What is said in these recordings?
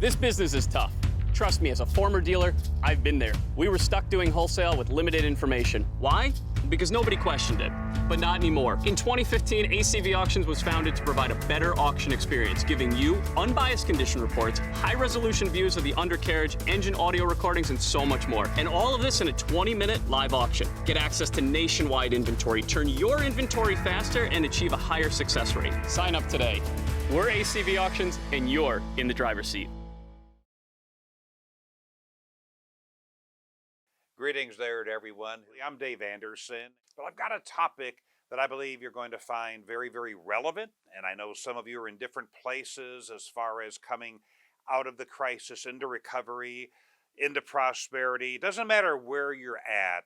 This business is tough. Trust me, as a former dealer, I've been there. We were stuck doing wholesale with limited information. Why? Because nobody questioned it. But not anymore. In 2015, ACV Auctions was founded to provide a better auction experience, giving you unbiased condition reports, high-resolution views of the undercarriage, engine audio recordings, and so much more. And all of this in a 20-minute live auction. Get access to nationwide inventory, turn your inventory faster, and achieve a higher success rate. Sign up today. We're ACV Auctions, and you're in the driver's seat. Greetings there to everyone. I'm Dave Anderson. Well, I've got a topic that I believe you're going to find very, very relevant. And I know some of you are in different places as far as coming out of the crisis, into recovery, into prosperity. It doesn't matter where you're at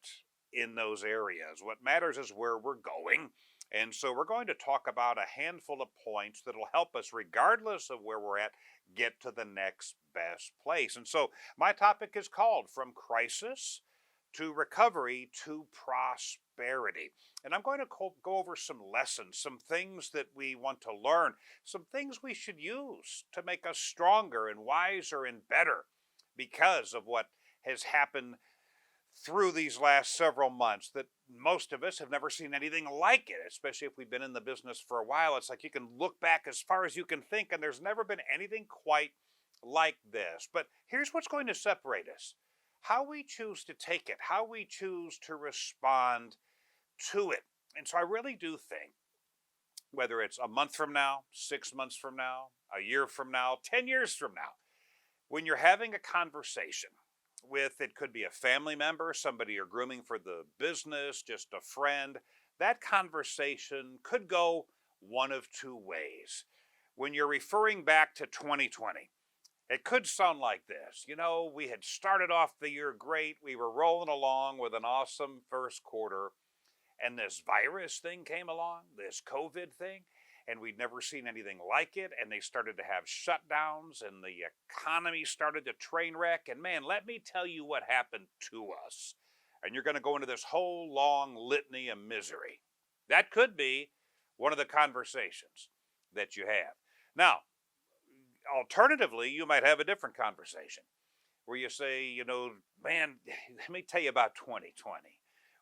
in those areas. What matters is where we're going. And so we're going to talk about a handful of points that will help us, regardless of where we're at, get to the next best place. And so my topic is called From Crisis to Recovery to Prosperity. And I'm going to go over some lessons, some things that we want to learn, some things we should use to make us stronger and wiser and better because of what has happened through these last several months that most of us have never seen anything like it, especially if we've been in the business for a while. It's like you can look back as far as you can think, and there's never been anything quite like this. But here's what's going to separate us: how we choose to take it, how we choose to respond to it. And so I really do think, whether it's a month from now, 6 months from now, a year from now, 10 years from now, when you're having a conversation with, it could be a family member, somebody you're grooming for the business, just a friend, that conversation could go one of two ways. When you're referring back to 2020, it could sound like this. You know, we had started off the year great. We were rolling along with an awesome first quarter. And this virus thing came along, this COVID thing, and we'd never seen anything like it. And they started to have shutdowns and the economy started to train wreck. And man, let me tell you what happened to us. And you're going to go into this whole long litany of misery. That could be one of the conversations that you have. Now, alternatively, you might have a different conversation where you say, you know, man, let me tell you about 2020.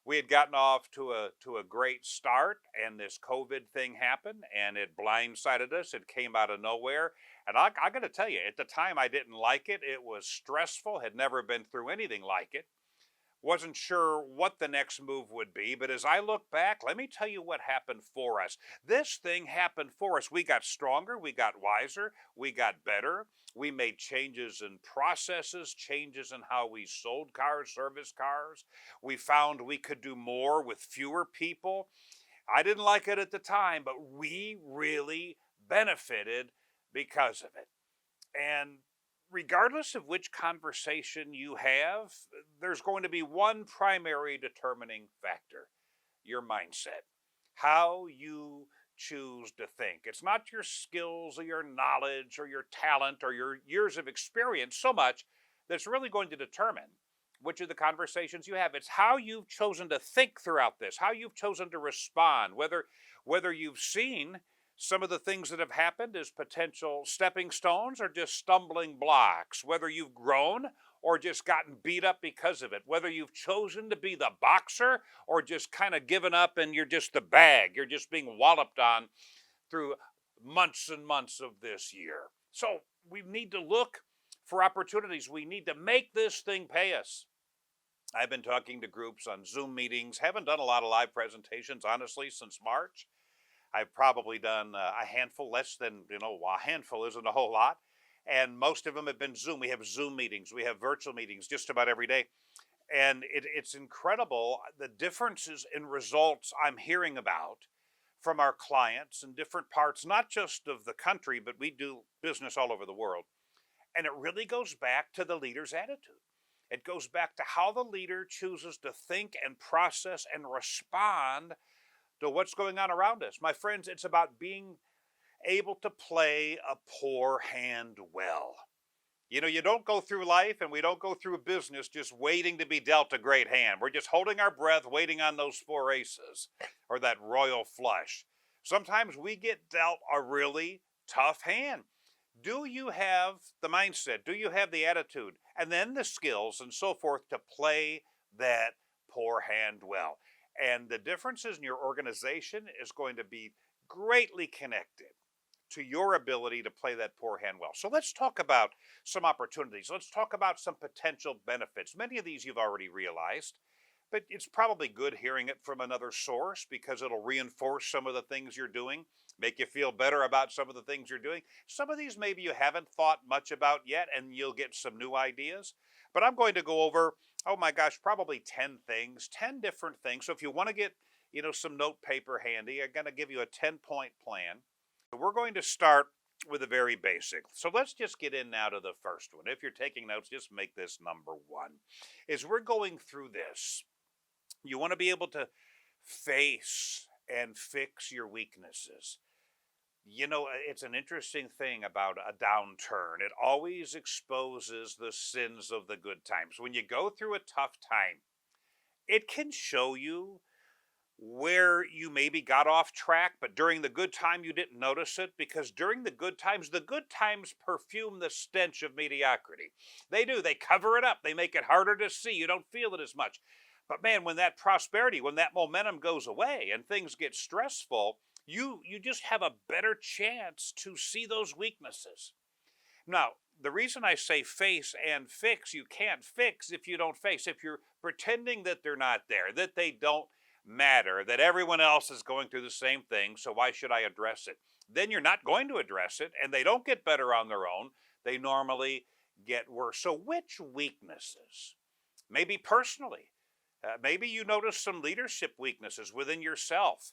We had gotten off to a great start, and this COVID thing happened, and it blindsided us. It came out of nowhere. And I got to tell you, at the time, I didn't like it. It was stressful, had never been through anything like it. Wasn't sure what the next move would be, but as I look back, let me tell you what happened for us. This thing happened for us. We got stronger, we got wiser, we got better. We made changes in processes, changes in how we sold cars, serviced cars. We found we could do more with fewer people. I didn't like it at the time, but we really benefited because of it. And regardless of which conversation you have, there's going to be one primary determining factor: your mindset, how you choose to think. It's not your skills or your knowledge or your talent or your years of experience so much that's really going to determine which of the conversations you have. It's how you've chosen to think throughout this, how you've chosen to respond, whether you've seen some of the things that have happened as potential stepping stones or just stumbling blocks, whether you've grown or just gotten beat up because of it, whether you've chosen to be the boxer or just kind of given up and you're just the bag, you're just being walloped on through months and months of this year. So we need to look for opportunities. We need to make this thing pay us. I've been talking to groups on Zoom meetings, haven't done a lot of live presentations, honestly, since March. I've probably done a handful, less than, a handful isn't a whole lot. And most of them have been Zoom. We have Zoom meetings. We have virtual meetings just about every day. And it's incredible the differences in results I'm hearing about from our clients in different parts, not just of the country, but we do business all over the world. And it really goes back to the leader's attitude. It goes back to how the leader chooses to think and process and respond to what's going on around us. My friends, it's about being able to play a poor hand well. You know, you don't go through life and we don't go through a business just waiting to be dealt a great hand. We're just holding our breath, waiting on those 4 aces or that royal flush. Sometimes we get dealt a really tough hand. Do you have the mindset? Do you have the attitude? And then the skills and so forth to play that poor hand well. And the differences in your organization is going to be greatly connected to your ability to play that poor hand well. So let's talk about some opportunities. Let's talk about some potential benefits. Many of these you've already realized, but it's probably good hearing it from another source because it'll reinforce some of the things you're doing, make you feel better about some of the things you're doing. Some of these maybe you haven't thought much about yet, and you'll get some new ideas. But I'm going to go over, oh my gosh, probably 10 things, 10 different things. So if you want to get, some note paper handy, I'm going to give you a 10-point plan. We're going to start with the very basic. So let's just get in now to the first one. If you're taking notes, just make this number one. As we're going through this, you want to be able to face and fix your weaknesses. It's an interesting thing about a downturn. It always exposes the sins of the good times. When you go through a tough time, it can show you where you maybe got off track, but during the good time you didn't notice it, because during the good times perfume the stench of mediocrity. They do. They cover it up. They make it harder to see. You don't feel it as much. But man, when that prosperity, when that momentum goes away and things get stressful, you just have a better chance to see those weaknesses. Now, the reason I say face and fix, you can't fix if you don't face. If you're pretending that they're not there, that they don't matter, that everyone else is going through the same thing, so why should I address it? Then you're not going to address it, and they don't get better on their own. They normally get worse. So which weaknesses? Maybe personally. Maybe you notice some leadership weaknesses within yourself.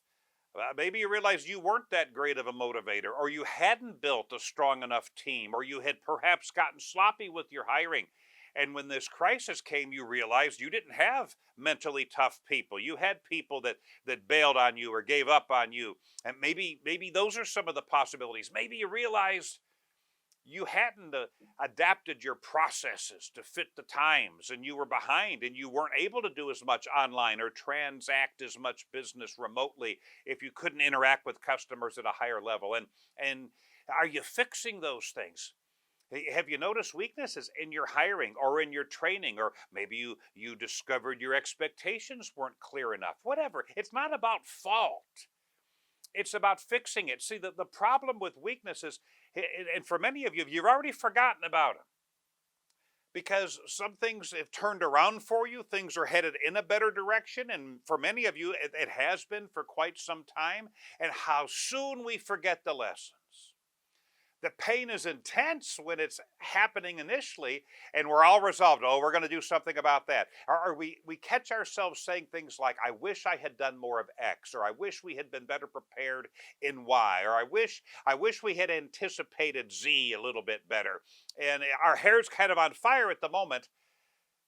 Maybe you realize you weren't that great of a motivator, or you hadn't built a strong enough team, or you had perhaps gotten sloppy with your hiring. And when this crisis came, you realized you didn't have mentally tough people. You had people that bailed on you or gave up on you. And maybe those are some of the possibilities. Maybe you realized you hadn't adapted your processes to fit the times, and you were behind, and you weren't able to do as much online or transact as much business remotely if you couldn't interact with customers at a higher level. And are you fixing those things? Have you noticed weaknesses in your hiring or in your training? Or maybe you discovered your expectations weren't clear enough. Whatever. It's not about fault. It's about fixing it. See, the problem with weaknesses, and for many of you, you've already forgotten about them. Because some things have turned around for you. Things are headed in a better direction. And for many of you, it has been for quite some time. And how soon we forget the lessons. The pain is intense when it's happening initially, and we're all resolved. Oh, we're going to do something about that. Or we catch ourselves saying things like, I wish I had done more of X, or I wish we had been better prepared in Y, or I wish we had anticipated Z a little bit better. And our hair's kind of on fire at the moment.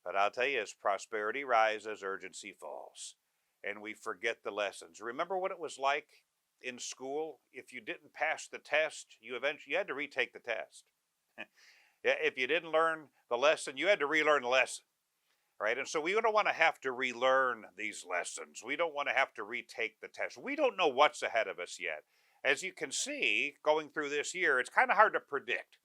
But I'll tell you, as prosperity rises, urgency falls. And we forget the lessons. Remember what it was like in school? If you didn't pass the test, you had to retake the test. If you didn't learn the lesson, you had to relearn the lesson, right? And so we don't want to have to relearn these lessons. We don't want to have to retake the test. We don't know what's ahead of us yet. As you can see, going through this year, it's kind of hard to predict.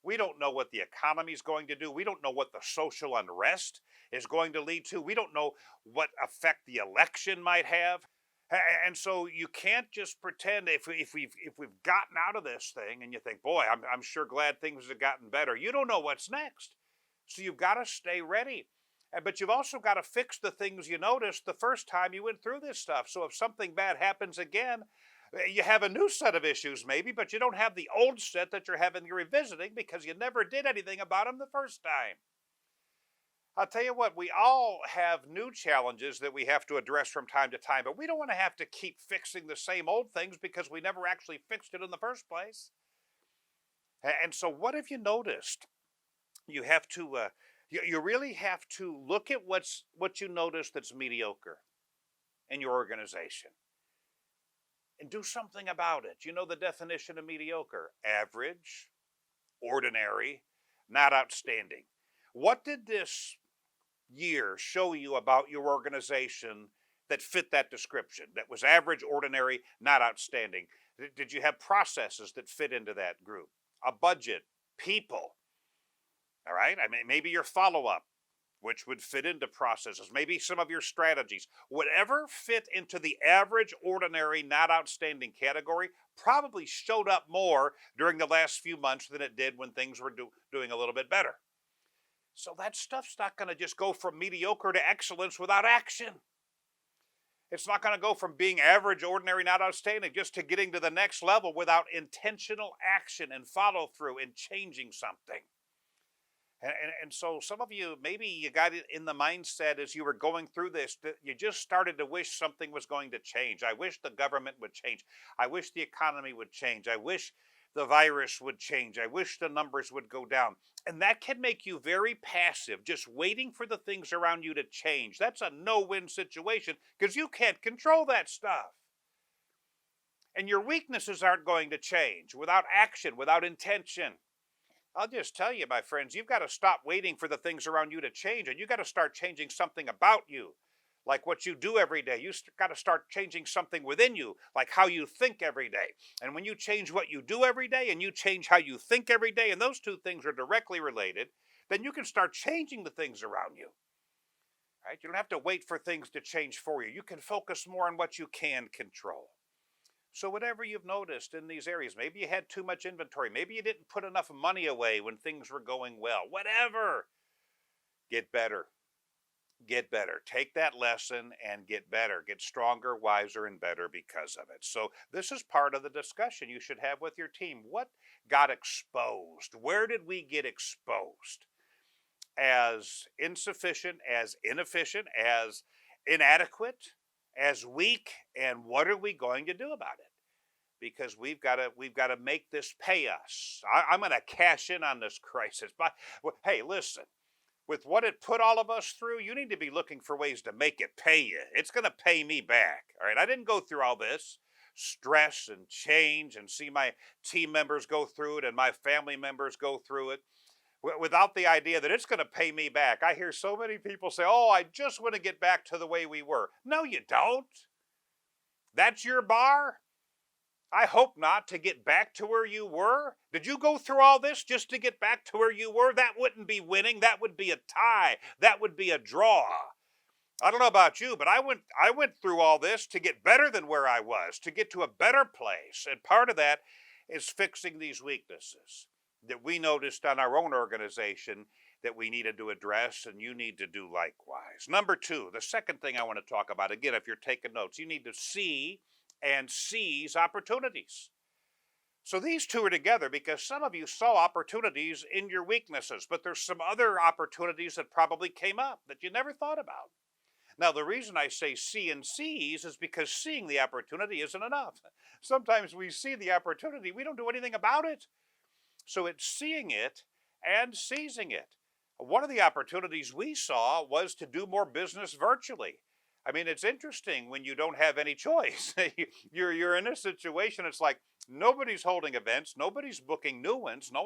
We don't know what the economy is going to do. We don't know what the social unrest is going to lead to. We don't know what effect the election might have. And so you can't just pretend if we've gotten out of this thing and you think, boy, I'm sure glad things have gotten better. You don't know what's next. So you've got to stay ready. But you've also got to fix the things you noticed the first time you went through this stuff. So if something bad happens again, you have a new set of issues maybe, but you don't have the old set that you're having revisiting because you never did anything about them the first time. I'll tell you what, we all have new challenges that we have to address from time to time, but we don't want to have to keep fixing the same old things because we never actually fixed it in the first place. And so what have you noticed? You have to, you really have to look at what you notice that's mediocre in your organization and do something about it. You know the definition of mediocre: average, ordinary, not outstanding. What did this year show you about your organization that fit that description, that was average, ordinary, not outstanding? Did you have processes that fit into that group? a budget, people. All right. I mean, maybe your follow-up, which would fit into processes, maybe some of your strategies, whatever fit into the average, ordinary, not outstanding category, probably showed up more during the last few months than it did when things were doing a little bit better. So that stuff's not going to just go from mediocre to excellence without action. It's not going to go from being average, ordinary, not outstanding, just to getting to the next level without intentional action and follow through and changing something. And so some of you, maybe you got it in the mindset as you were going through this, that you just started to wish something was going to change. I wish the government would change. I wish the economy would change. I wish the virus would change. I wish the numbers would go down. And that can make you very passive, just waiting for the things around you to change. That's a no-win situation because you can't control that stuff. And your weaknesses aren't going to change without action, without intention. I'll just tell you, my friends, you've got to stop waiting for the things around you to change, and you've got to start changing something about you, like what you do every day. You've got to start changing something within you, like how you think every day. And when you change what you do every day and you change how you think every day, and those two things are directly related, then you can start changing the things around you. Right? You don't have to wait for things to change for you. You can focus more on what you can control. So whatever you've noticed in these areas, maybe you had too much inventory, maybe you didn't put enough money away when things were going well, whatever, get better. Get better. Take that lesson and get better. Get stronger, wiser, and better because of it. So this is part of the discussion you should have with your team. What got exposed? Where did we get exposed? As insufficient, as inefficient, as inadequate, as weak, and what are we going to do about it? Because we've got to make this pay us. I'm going to cash in on this crisis. But hey, listen, with what it put all of us through, you need to be looking for ways to make it pay you. It's going to pay me back. All right, I didn't go through all this stress and change and see my team members go through it and my family members go through it without the idea that it's going to pay me back. I hear so many people say, oh, I just want to get back to the way we were. No, you don't. That's your bar? I hope not, to get back to where you were. Did you go through all this just to get back to where you were? That wouldn't be winning. That would be a tie. That would be a draw. I don't know about you, but I went through all this to get better than where I was, to get to a better place. And part of that is fixing these weaknesses that we noticed on our own organization that we needed to address, and you need to do likewise. Number two, the second thing I want to talk about, again, if you're taking notes, you need to see and seize opportunities. So these two are together because some of you saw opportunities in your weaknesses, but there's some other opportunities that probably came up that you never thought about. Now, the reason I say see and seize is because seeing the opportunity isn't enough. Sometimes we see the opportunity, we don't do anything about it. So it's seeing it and seizing it. One of the opportunities we saw was to do more business virtually. I mean, it's interesting when you don't have any choice. You're in a situation, it's like nobody's holding events, nobody's booking new ones, no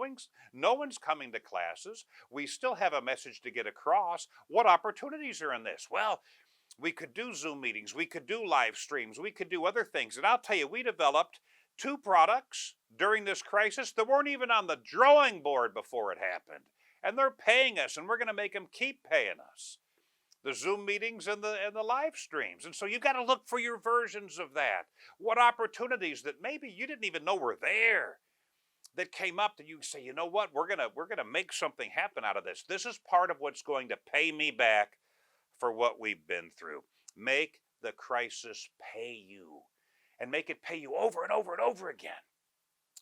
one's coming to classes. We still have a message to get across. What opportunities are in this? Well, we could do Zoom meetings, we could do live streams, we could do other things. And I'll tell you, we developed 2 products during this crisis that weren't even on the drawing board before it happened. And they're paying us, and we're going to make them keep paying us. The Zoom meetings and the live streams. And so you've got to look for your versions of that. What opportunities that maybe you didn't even know were there that came up that you say, you know what, we're gonna make something happen out of this. This is part of what's going to pay me back for what we've been through. Make the crisis pay you, and make it pay you over and over and over again.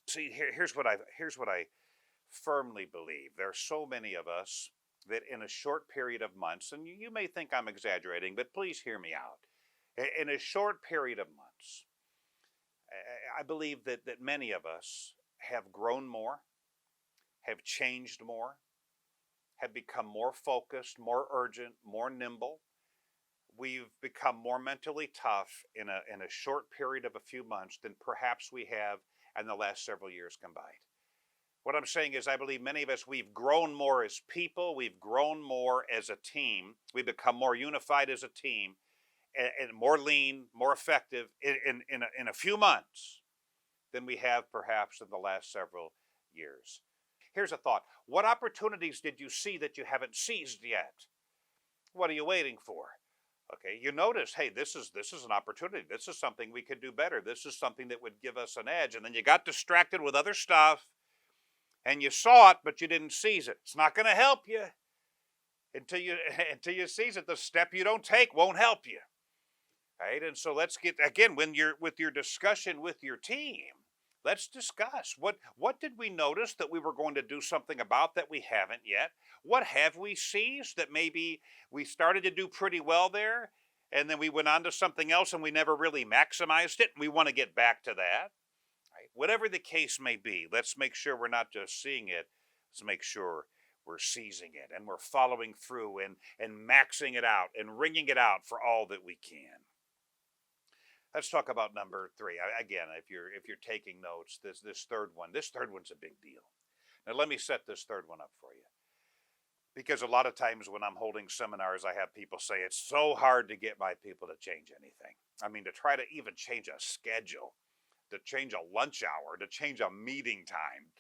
See, here's what I firmly believe. There are so many of us that in a short period of months, and you may think I'm exaggerating, but please hear me out. In a short period of months, I believe that many of us have grown more, have changed more, have become more focused, more urgent, more nimble. We've become more mentally tough in a short period of a few months than perhaps we have in the last several years combined. What I'm saying is I believe many of us, we've grown more as people, we've grown more as a team, we've become more unified as a team, and more lean, more effective in a few months than we have perhaps in the last several years. Here's a thought. What opportunities did you see that you haven't seized yet? What are you waiting for? Okay, you notice, hey, this is an opportunity. This is something we could do better. This is something that would give us an edge. And then you got distracted with other stuff and you saw it, but you didn't seize it. It's not going to help you until you seize it. The step you don't take won't help you. Right? And so let's get, again, when you're with your discussion with your team, let's discuss what did we notice that we were going to do something about that we haven't yet? What have we seized that maybe we started to do pretty well there, and then we went on to something else and we never really maximized it, and we want to get back to that? Right? Whatever the case may be, let's make sure we're not just seeing it. Let's make sure we're seizing it and we're following through and maxing it out and wringing it out for all that we can. Let's talk about number 3. Again, if you're taking notes, this third one's a big deal. Now let me set this third one up for you. Because a lot of times when I'm holding seminars, I have people say it's so hard to get my people to change anything. I mean, to try to even change a schedule, to change a lunch hour, to change a meeting time.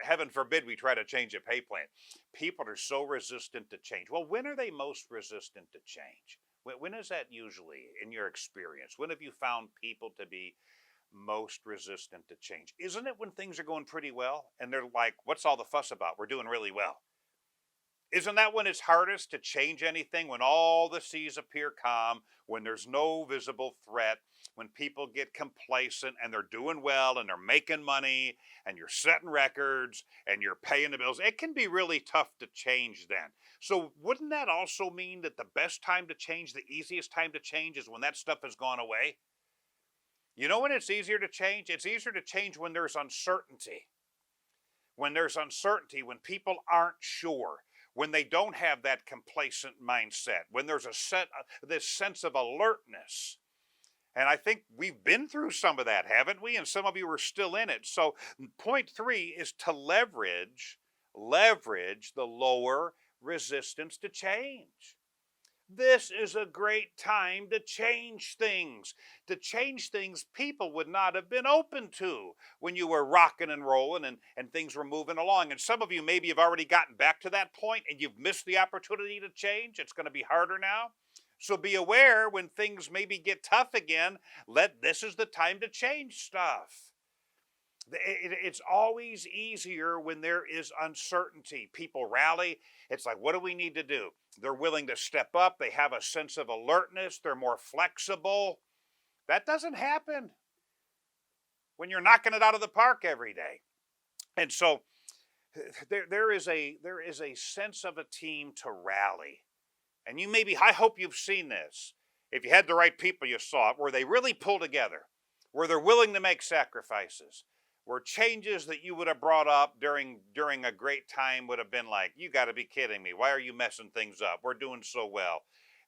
Heaven forbid we try to change a pay plan. People are so resistant to change. Well, when are they most resistant to change? When is that usually in your experience? When have you found people to be most resistant to change? Isn't it when things are going pretty well and they're like, what's all the fuss about? We're doing really well. Isn't that when it's hardest to change anything? When all the seas appear calm, when there's no visible threat, when people get complacent and they're doing well and they're making money and you're setting records and you're paying the bills. It can be really tough to change then. So wouldn't that also mean that the best time to change, the easiest time to change is when that stuff has gone away? You know when it's easier to change? It's easier to change when there's uncertainty. When there's uncertainty, when people aren't sure, when they don't have that complacent mindset, when there's this sense of alertness. And I think we've been through some of that, haven't we? And some of you are still in it. So point 3 is to leverage the lower resistance to change. This is a great time to change things people would not have been open to when you were rocking and rolling and things were moving along. And some of you maybe have already gotten back to that point and you've missed the opportunity to change. It's going to be harder now. So be aware when things maybe get tough again, this is the time to change stuff. It's always easier when there is uncertainty. People rally. It's like, what do we need to do? They're willing to step up. They have a sense of alertness. They're more flexible. That doesn't happen when you're knocking it out of the park every day. And so there is a sense of a team to rally. And I hope you've seen this. If you had the right people, you saw it, where they really pull together, where they're willing to make sacrifices, where changes that you would have brought up during a great time would have been like, you got to be kidding me. Why are you messing things up? We're doing so well.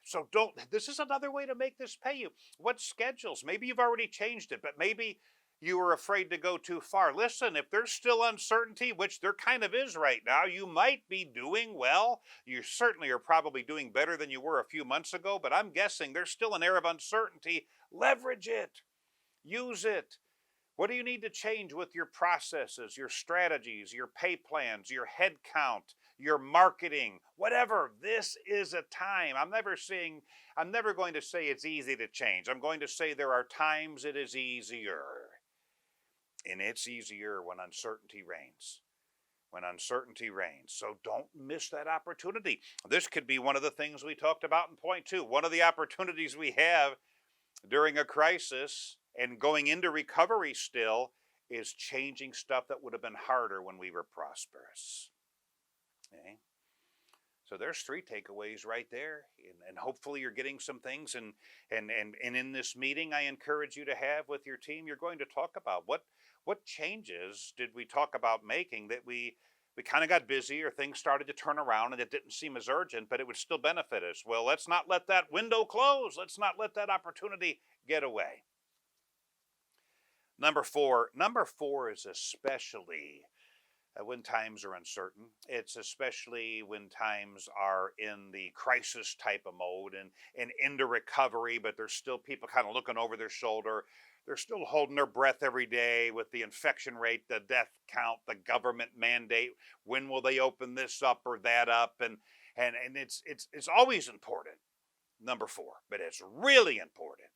So this is another way to make this pay you. What schedules? Maybe you've already changed it, but maybe you were afraid to go too far. Listen, if there's still uncertainty, which there kind of is right now, you might be doing well. You certainly are probably doing better than you were a few months ago, but I'm guessing there's still an air of uncertainty. Leverage it. Use it. What do you need to change with your processes, your strategies, your pay plans, your head count, your marketing, whatever? This is a time. I'm never going to say it's easy to change. I'm going to say there are times it is easier. And it's easier when uncertainty reigns. When uncertainty reigns. So don't miss that opportunity. This could be one of the things we talked about in point 2. One of the opportunities we have during a crisis and going into recovery still is changing stuff that would have been harder when we were prosperous. Okay? So there's 3 takeaways right there, and hopefully you're getting some things. And in this meeting, I encourage you to have with your team. You're going to talk about what changes did we talk about making that we kind of got busy or things started to turn around and it didn't seem as urgent, but it would still benefit us. Well, let's not let that window close. Let's not let that opportunity get away. Number four is especially when times are uncertain. It's especially when times are in the crisis type of mode and into recovery, but there's still people kind of looking over their shoulder. They're still holding their breath every day with the infection rate, the death count, the government mandate. When will they open this up or that up? And it's always important, number four, but it's really important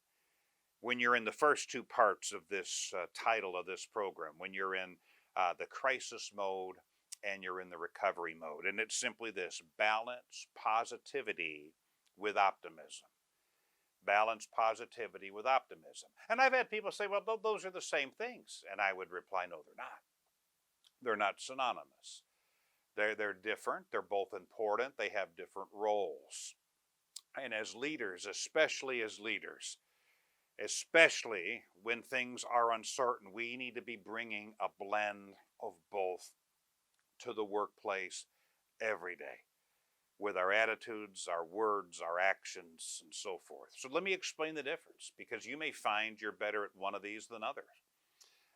when you're in the first two parts of this title of this program, when you're in the crisis mode and you're in the recovery mode. And it's simply this: balance positivity with optimism. Balance positivity with optimism. And I've had people say, well, those are the same things. And I would reply, no, they're not. They're not synonymous. They're different. They're both important. They have different roles. And as leaders, especially when things are uncertain, we need to be bringing a blend of both to the workplace every day, with our attitudes, our words, our actions, and so forth. So let me explain the difference, because you may find you're better at one of these than others.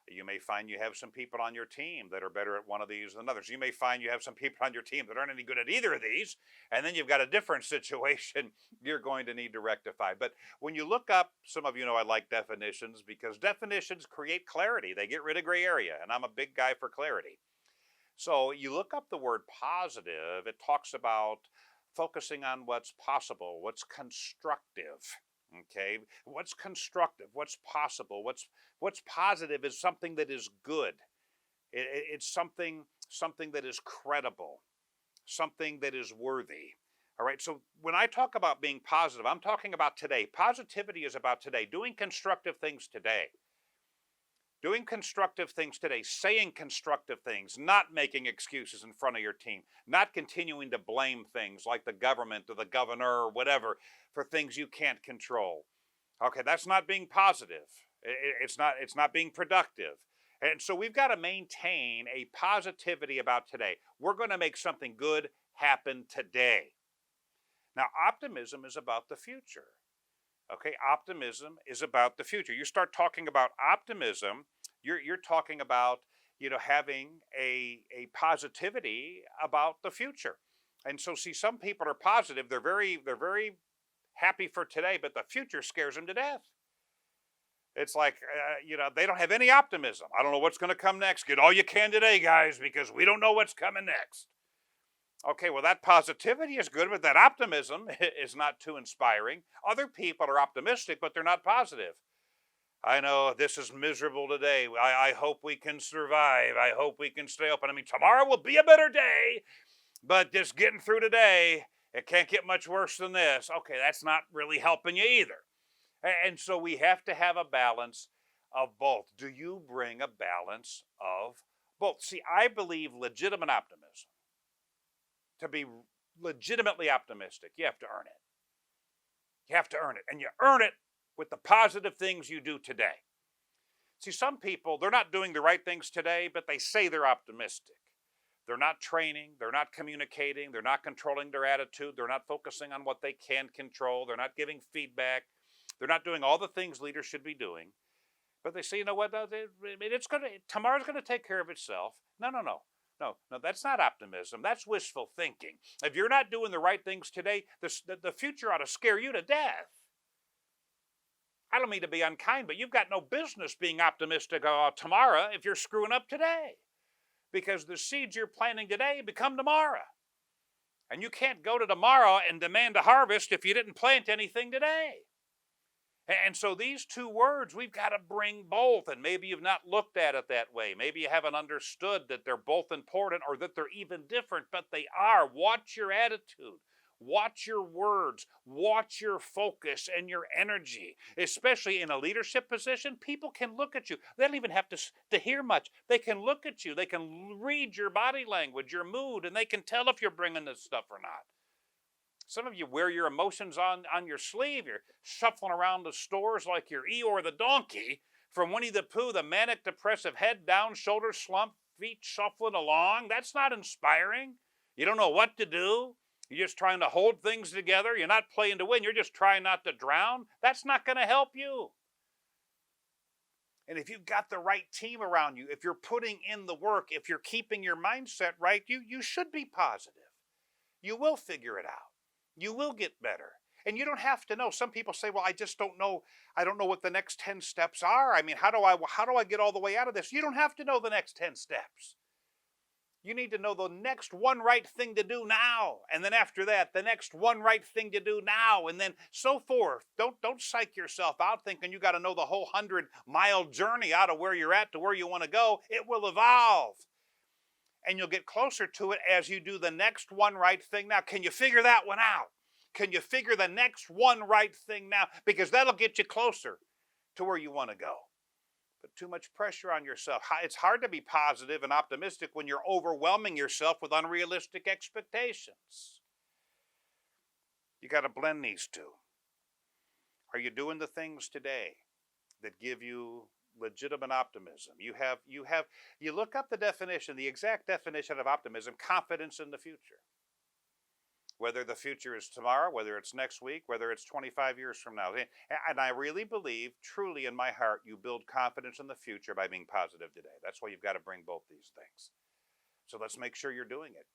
You may find you have some people on your team that are better at one of these than others. You may find you have some people on your team that aren't any good at either of these, and then you've got a different situation you're going to need to rectify. But when you look up, some of you know I like definitions, because definitions create clarity. They get rid of gray area, and I'm a big guy for clarity. So you look up the word positive, it talks about focusing on what's possible, what's constructive. Okay, what's constructive, what's possible, what's positive is something that is good. It's something that is credible, something that is worthy. All right, so when I talk about being positive, I'm talking about today. Positivity is about today, doing constructive things today. Doing constructive things today, saying constructive things, not making excuses in front of your team, not continuing to blame things like the government or the governor or whatever for things you can't control. Okay, that's not being positive. It's not being productive. And so we've got to maintain a positivity about today. We're going to make something good happen today. Now, optimism is about the future. Okay, optimism is about the future. You start talking about optimism, you're talking about, having a positivity about the future. And so, see, some people are positive. They're very happy for today, but the future scares them to death. It's like, they don't have any optimism. I don't know what's going to come next. Get all you can today, guys, because we don't know what's coming next. Okay, well, that positivity is good, but that optimism is not too inspiring. Other people are optimistic, but they're not positive. I know this is miserable today. I hope we can survive. I hope we can stay open. I mean, tomorrow will be a better day, but just getting through today, it can't get much worse than this. Okay, that's not really helping you either. And so we have to have a balance of both. Do you bring a balance of both? See, I believe legitimate optimism. To be legitimately optimistic, you have to earn it. You have to earn it. And you earn it with the positive things you do today. See, some people, they're not doing the right things today, but they say they're optimistic. They're not training, they're not communicating, they're not controlling their attitude, they're not focusing on what they can control, they're not giving feedback, they're not doing all the things leaders should be doing. But they say, you know what, tomorrow's going to take care of itself. No, that's not optimism. That's wishful thinking. If you're not doing the right things today, the future ought to scare you to death. I don't mean to be unkind, but you've got no business being optimistic about tomorrow if you're screwing up today. Because the seeds you're planting today become tomorrow. And you can't go to tomorrow and demand a harvest if you didn't plant anything today. And so these two words, we've got to bring both. And maybe you've not looked at it that way. Maybe you haven't understood that they're both important or that they're even different, but they are. Watch your attitude. Watch your words. Watch your focus and your energy. Especially in a leadership position, people can look at you. They don't even have to hear much. They can look at you. They can read your body language, your mood, and they can tell if you're bringing this stuff or not. Some of you wear your emotions on your sleeve. You're shuffling around the stores like you're Eeyore the donkey from Winnie the Pooh, the manic depressive head down, shoulders slumped, feet shuffling along. That's not inspiring. You don't know what to do. You're just trying to hold things together. You're not playing to win. You're just trying not to drown. That's not going to help you. And if you've got the right team around you, if you're putting in the work, if you're keeping your mindset right, you should be positive. You will figure it out. You will get better. And you don't have to know. Some people say, well, I just don't know. I don't know what the next 10 steps are. I mean, how do I get all the way out of this? You don't have to know the next 10 steps. You need to know the next one right thing to do now. And then after that, the next one right thing to do now. And then so forth. Don't psych yourself out thinking you got to know the whole 100-mile journey out of where you're at to where you want to go. It will evolve. And you'll get closer to it as you do the next one right thing now. Can you figure that one out? Can you figure the next one right thing now? Because that'll get you closer to where you want to go. Put too much pressure on yourself. It's hard to be positive and optimistic when you're overwhelming yourself with unrealistic expectations. You got to blend these two. Are you doing the things today that give you legitimate optimism? You look up the definition, the exact definition of optimism: confidence in the future. Whether the future is tomorrow, whether it's next week, whether it's 25 years from now. And I really believe, truly in my heart, you build confidence in the future by being positive today. That's why you've got to bring both these things. So let's make sure you're doing it.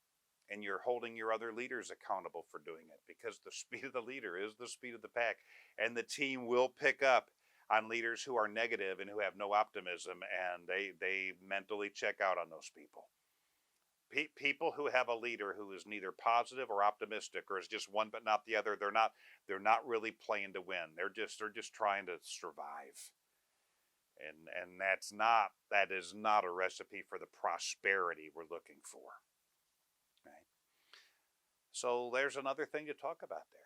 And you're holding your other leaders accountable for doing it, because the speed of the leader is the speed of the pack. And the team will pick up on leaders who are negative and who have no optimism, and they mentally check out on those people. People who have a leader who is neither positive or optimistic, or is just one but not the other, they're not really playing to win. They're just trying to survive. And that is not a recipe for the prosperity we're looking for. Right? So there's another thing to talk about there.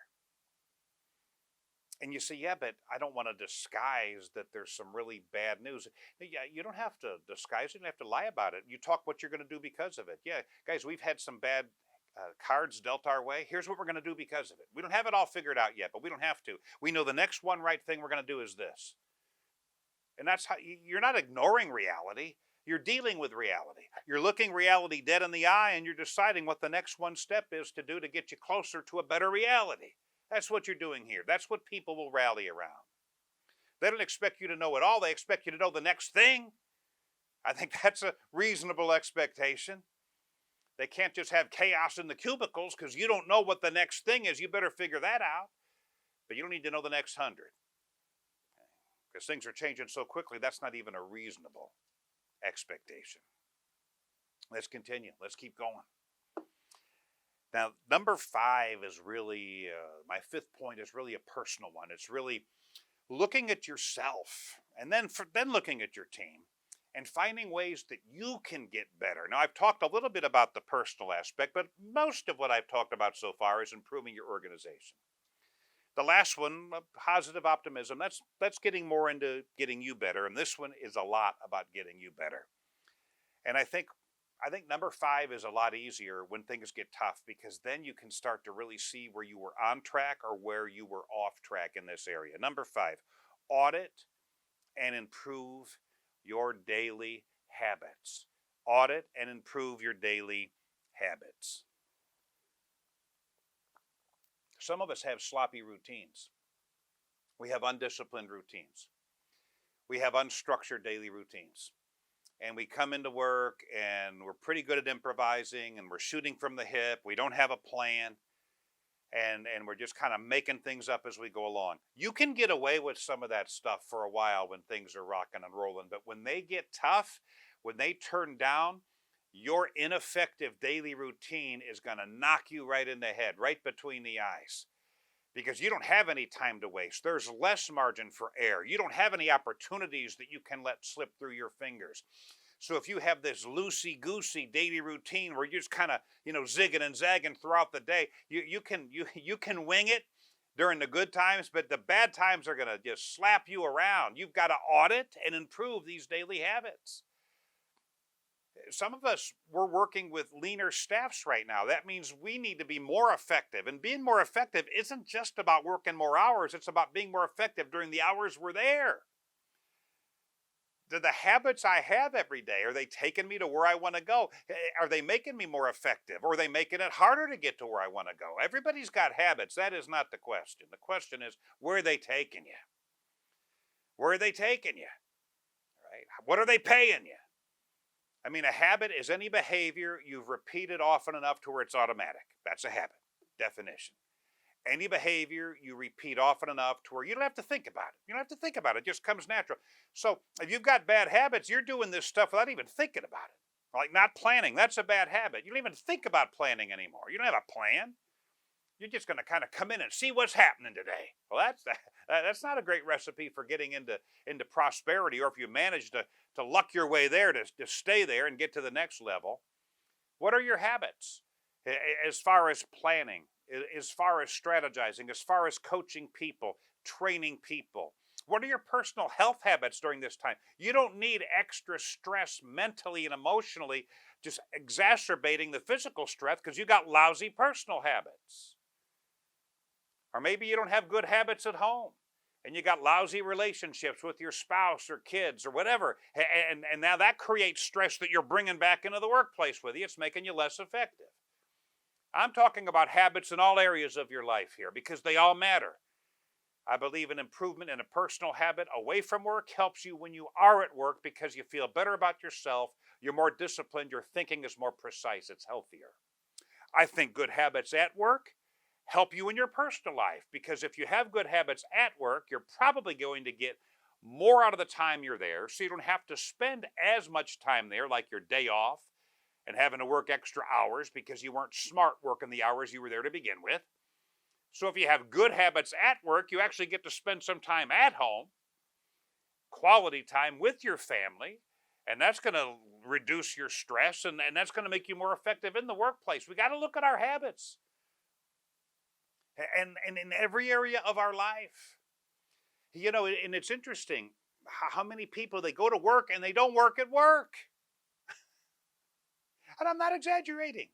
And you say, yeah, but I don't want to disguise that there's some really bad news. Yeah, you don't have to disguise it. You don't have to lie about it. You talk what you're going to do because of it. Yeah, guys, we've had some bad cards dealt our way. Here's what we're going to do because of it. We don't have it all figured out yet, but we don't have to. We know the next one right thing we're going to do is this. And that's how you're not ignoring reality. You're dealing with reality. You're looking reality dead in the eye, and you're deciding what the next one step is to do to get you closer to a better reality. That's what you're doing here. That's what people will rally around. They don't expect you to know it all. They expect you to know the next thing. I think that's a reasonable expectation. They can't just have chaos in the cubicles because you don't know what the next thing is. You better figure that out. But you don't need to know the next 100. Because things are changing so quickly, that's not even a reasonable expectation. Let's continue. Let's keep going. Now, number 5 is really, my 5th point is really a personal one. It's really looking at yourself and then looking at your team and finding ways that you can get better. Now, I've talked a little bit about the personal aspect, but most of what I've talked about so far is improving your organization. The last one, positive optimism, that's getting more into getting you better, and this one is a lot about getting you better. And I think number 5 is a lot easier when things get tough, because then you can start to really see where you were on track or where you were off track in this area. Number 5, audit and improve your daily habits. Audit and improve your daily habits. Some of us have sloppy routines. We have undisciplined routines. We have unstructured daily routines. And we come into work and we're pretty good at improvising and we're shooting from the hip. We don't have a plan. And we're just kind of making things up as we go along. You can get away with some of that stuff for a while when things are rocking and rolling. But when they get tough, when they turn down, your ineffective daily routine is going to knock you right in the head, right between the eyes. Because you don't have any time to waste. There's less margin for error. You don't have any opportunities that you can let slip through your fingers. So if you have this loosey-goosey daily routine where you're just kind of, zigging and zagging throughout the day, you can wing it during the good times, but the bad times are going to just slap you around. You've got to audit and improve these daily habits. Some of us, we're working with leaner staffs right now. That means we need to be more effective. And being more effective isn't just about working more hours. It's about being more effective during the hours we're there. Do the habits I have every day, are they taking me to where I want to go? Are they making me more effective? Or are they making it harder to get to where I want to go? Everybody's got habits. That is not the question. The question is, where are they taking you? Where are they taking you? Right? What are they paying you? I mean, a habit is any behavior you've repeated often enough to where it's automatic. That's a habit, definition. Any behavior you repeat often enough to where you don't have to think about it. You don't have to think about it. It just comes natural. So if you've got bad habits, you're doing this stuff without even thinking about it. Like not planning, that's a bad habit. You don't even think about planning anymore. You don't have a plan. You're just going to kind of come in and see what's happening today. Well, that's not a great recipe for getting into prosperity, or if you manage to luck your way there, to stay there and get to the next level. What are your habits as far as planning, as far as strategizing, as far as coaching people, training people? What are your personal health habits during this time? You don't need extra stress mentally and emotionally, just exacerbating the physical stress because you got lousy personal habits. Or maybe you don't have good habits at home and you got lousy relationships with your spouse or kids or whatever. And now that creates stress that you're bringing back into the workplace with you. It's making you less effective. I'm talking about habits in all areas of your life here because they all matter. I believe an improvement in a personal habit away from work helps you when you are at work because you feel better about yourself, you're more disciplined, your thinking is more precise, it's healthier. I think good habits at work help you in your personal life because if you have good habits at work, you're probably going to get more out of the time you're there, so you don't have to spend as much time there, like your day off and having to work extra hours because you weren't smart working the hours you were there to begin with. So if you have good habits at work, you actually get to spend some time at home, quality time with your family, and that's going to reduce your stress, and that's going to make you more effective in the workplace. We got to look at our habits and in every area of our life. You know, and it's interesting how many people, they go to work and they don't work at work. And I'm not exaggerating.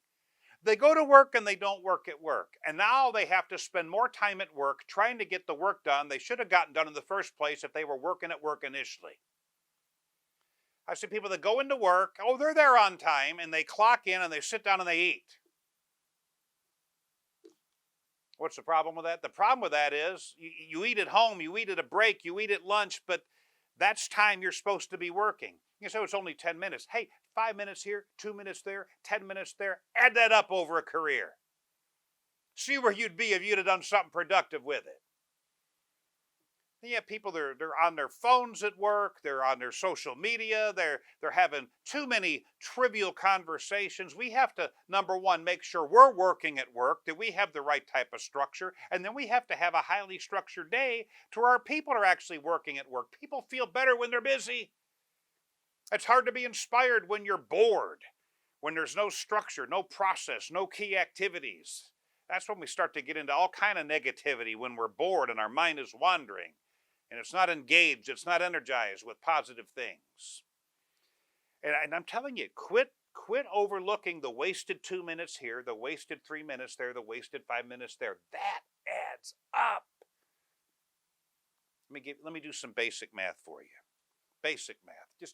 They go to work and they don't work at work. And now they have to spend more time at work trying to get the work done they should have gotten done in the first place if they were working at work initially. I see people that go into work, they're there on time, and they clock in and they sit down and they eat. What's the problem with that? The problem with that is you eat at home, you eat at a break, you eat at lunch, but that's time you're supposed to be working. You say it's only 10 minutes. Hey, 5 minutes here, 2 minutes there, 10 minutes there. Add that up over a career. See where you'd be if you'd have done something productive with it. And yeah, people, they're on their phones at work. They're on their social media. They're having too many trivial conversations. We have to, number one, make sure we're working at work, that we have the right type of structure. And then we have to have a highly structured day to where our people are actually working at work. People feel better when they're busy. It's hard to be inspired when you're bored, when there's no structure, no process, no key activities. That's when we start to get into all kind of negativity, when we're bored and our mind is wandering and it's not engaged, it's not energized with positive things. And I'm telling you, quit overlooking the wasted 2 minutes here, the wasted 3 minutes there, the wasted 5 minutes there. That adds up. Let me do some basic math for you. Basic math.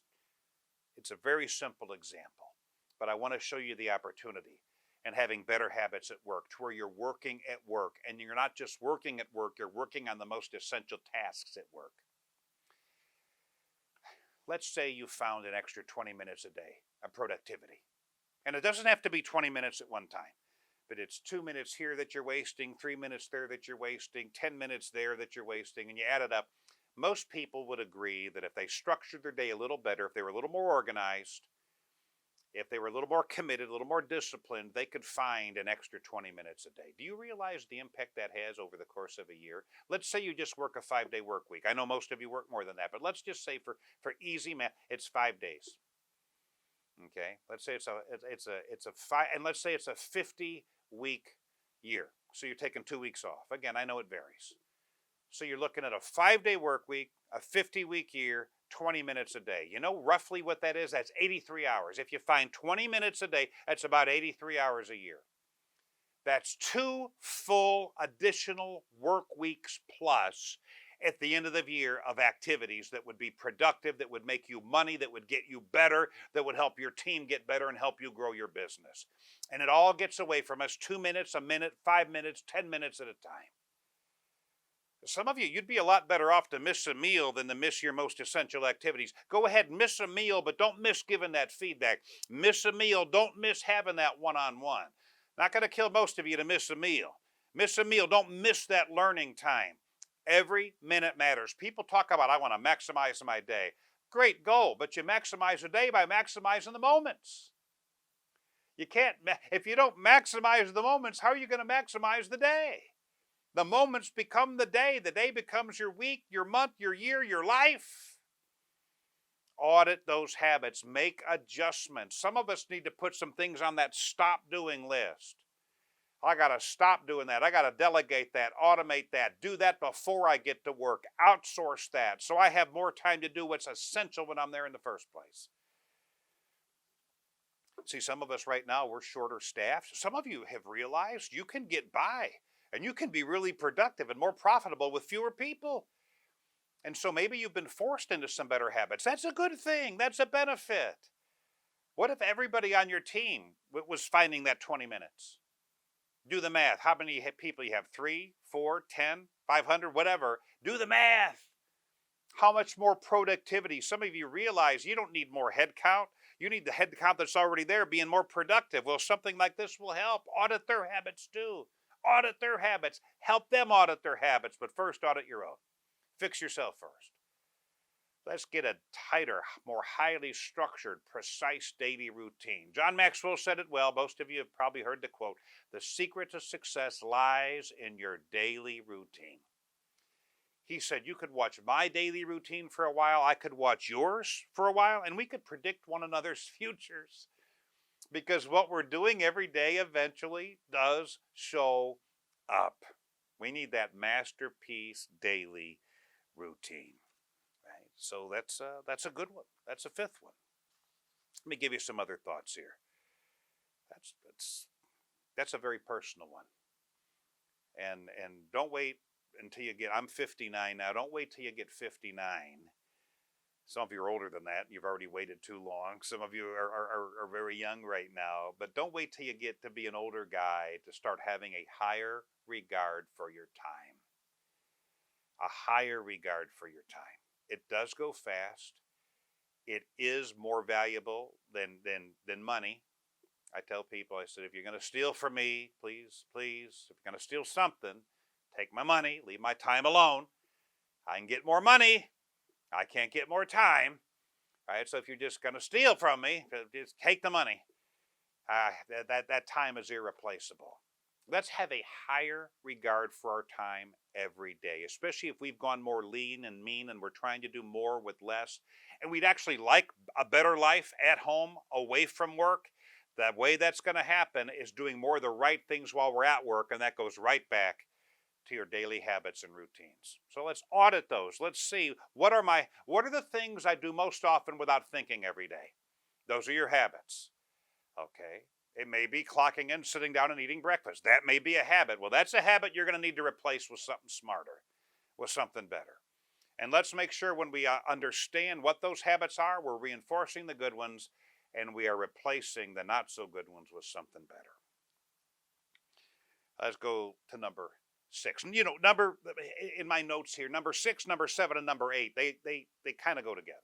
It's a very simple example, but I want to show you the opportunity and having better habits at work, to where you're working at work, and you're not just working at work, you're working on the most essential tasks at work. Let's say you found an extra 20 minutes a day of productivity. And it doesn't have to be 20 minutes at one time, but it's 2 minutes here that you're wasting, 3 minutes there that you're wasting, 10 minutes there that you're wasting, and you add it up. Most people would agree that if they structured their day a little better, if they were a little more organized, if they were a little more committed, a little more disciplined, they could find an extra 20 minutes a day. Do you realize the impact that has over the course of a year? Let's say you just work a 5-day work week. I know most of you work more than that, but let's just say for easy math, it's 5 days. Okay, let's say it's a 50-week year. So you're taking 2 weeks off. Again, I know it varies. So you're looking at a 5-day work week, a 50-week year, 20 minutes a day. You know roughly what that is? That's 83 hours. If you find 20 minutes a day, that's about 83 hours a year. That's 2 full additional work weeks plus at the end of the year of activities that would be productive, that would make you money, that would get you better, that would help your team get better and help you grow your business. And it all gets away from us 2 minutes, a minute, 5 minutes, 10 minutes at a time. Some of you, you'd be a lot better off to miss a meal than to miss your most essential activities. Go ahead, miss a meal, but don't miss giving that feedback. Miss a meal, don't miss having that one-on-one. Not going to kill most of you to miss a meal. Miss a meal. Don't miss that learning time. Every minute matters. People talk about, I want to maximize my day. Great goal, but you maximize the day by maximizing the moments. You can't, if you don't maximize the moments, how are you going to maximize the day? The moments become the day becomes your week, your month, your year, your life. Audit those habits, make adjustments. Some of us need to put some things on that stop doing list. I got to stop doing that. I got to delegate that, automate that, do that before I get to work, outsource that so I have more time to do what's essential when I'm there in the first place. See, some of us right now, we're shorter staffed. Some of you have realized you can get by and you can be really productive and more profitable with fewer people. And so maybe you've been forced into some better habits. That's a good thing. That's a benefit. What if everybody on your team was finding that 20 minutes? Do the math. How many people you have? 3, 4, 10, 500, whatever. Do the math. How much more productivity? Some of you realize you don't need more head count. You need the head count that's already there being more productive. Well, something like this will help. Audit their habits too. Audit their habits. Help them audit their habits. But first, audit your own. Fix yourself first. Let's get a tighter, more highly structured, precise daily routine. John Maxwell said it well. Most of you have probably heard the quote. The secret to success lies in your daily routine. He said you could watch my daily routine for a while. I could watch yours for a while. And we could predict one another's futures. Because what we're doing every day eventually does show up. We need that masterpiece daily routine. So that's a good one. That's a fifth one. Let me give you some other thoughts here. That's a very personal one. And don't wait until you get, I'm 59 now, don't wait till you get 59. Some of you are older than that. You've already waited too long. Some of you are very young right now. But don't wait till you get to be an older guy to start having a higher regard for your time. A higher regard for your time. It does go fast. It is more valuable than money. I tell people, I said, if you're going to steal from me, please, if you're going to steal something, take my money, leave my time alone. I can get more money. I can't get more time. All right, so if you're just going to steal from me, just take the money. That time is irreplaceable. Let's have a higher regard for our time every day, especially if we've gone more lean and mean and we're trying to do more with less. And we'd actually like a better life at home, away from work. The way that's going to happen is doing more of the right things while we're at work, and that goes right back to your daily habits and routines. So let's audit those. Let's see, what are the things I do most often without thinking every day? Those are your habits. Okay. It may be clocking in, sitting down and eating breakfast. That may be a habit. Well, that's a habit you're going to need to replace with something smarter, with something better. And let's make sure when we understand what those habits are, we're reinforcing the good ones and we are replacing the not so good ones with something better. Let's go to number 6. And in my notes here, number 6, number 7, and number 8, they kind of go together.